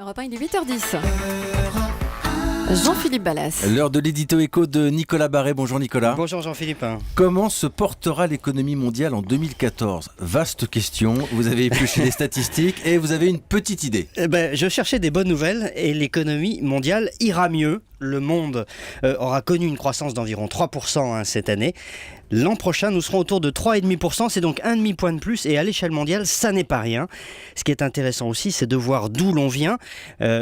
Europe 1, il est 8h10. Jean-Philippe Ballas. L'heure de l'édito éco de Nicolas Barré. Bonjour Nicolas. Bonjour Jean-Philippe. Comment se portera l'économie mondiale en 2014 ? Vaste question. Vous avez épluché les statistiques et vous avez une petite idée. Je cherchais des bonnes nouvelles et l'économie mondiale ira mieux. Le monde aura connu une croissance d'environ 3% cette année. L'an prochain, nous serons autour de 3,5%, c'est donc un demi-point de plus et à l'échelle mondiale, ça n'est pas rien. Ce qui est intéressant aussi, c'est de voir d'où l'on vient,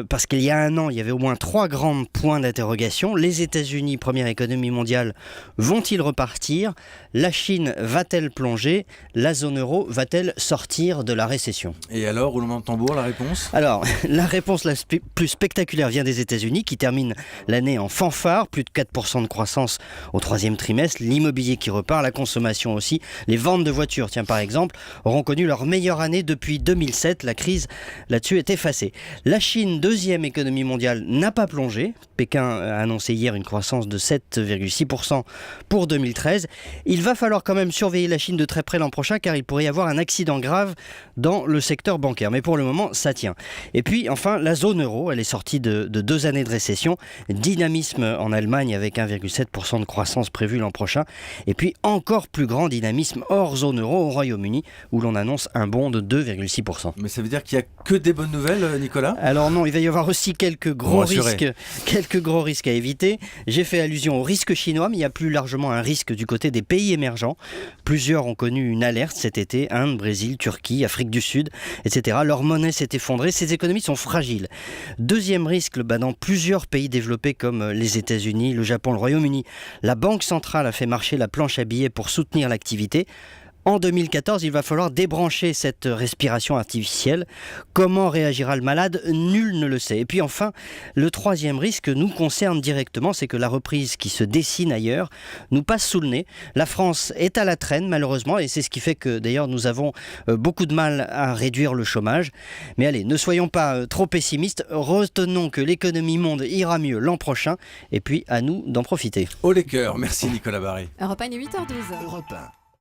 parce qu'il y a un an, il y avait au moins 3 grands points d'interrogation. Les États-Unis, première économie mondiale, vont-ils repartir ? La Chine va-t-elle plonger ? La zone euro va-t-elle sortir de la récession ? Et alors, roulement de tambour, la réponse ? Alors, la réponse la plus spectaculaire vient des États-Unis qui terminent l'année en fanfare, plus de 4% de croissance au troisième trimestre, l'immobilier qui repart, la consommation aussi, les ventes de voitures, tiens par exemple, auront connu leur meilleure année depuis 2007, la crise là-dessus est effacée. La Chine, deuxième économie mondiale, n'a pas plongé, Pékin a annoncé hier une croissance de 7,6% pour 2013, il va falloir quand même surveiller la Chine de très près l'an prochain car il pourrait y avoir un accident grave dans le secteur bancaire, mais pour le moment ça tient. Et puis enfin la zone euro, elle est sortie de 2 années de récession, dynamisme en Allemagne avec 1,7% de croissance prévue l'an prochain. Et puis encore plus grand dynamisme hors zone euro au Royaume-Uni où l'on annonce un bond de 2,6%. Mais ça veut dire qu'il n'y a que des bonnes nouvelles, Nicolas ? Alors non, il va y avoir aussi quelques gros risques à éviter. J'ai fait allusion au risque chinois, mais il y a plus largement un risque du côté des pays émergents. Plusieurs ont connu une alerte cet été, Inde, Brésil, Turquie, Afrique du Sud, etc. Leur monnaie s'est effondrée, ces économies sont fragiles. Deuxième risque, dans plusieurs pays développés comme les États-Unis, le Japon, le Royaume-Uni, la Banque centrale a fait marcher la planche à billets pour soutenir l'activité. En 2014, il va falloir débrancher cette respiration artificielle. Comment réagira le malade ? Nul ne le sait. Et puis enfin, le troisième risque nous concerne directement, c'est que la reprise qui se dessine ailleurs nous passe sous le nez. La France est à la traîne malheureusement et c'est ce qui fait que d'ailleurs nous avons beaucoup de mal à réduire le chômage. Mais allez, ne soyons pas trop pessimistes, retenons que l'économie monde ira mieux l'an prochain et puis à nous d'en profiter. Haut les cœurs, merci Nicolas Barré. Europe 1, il est 8h12. Europe 1.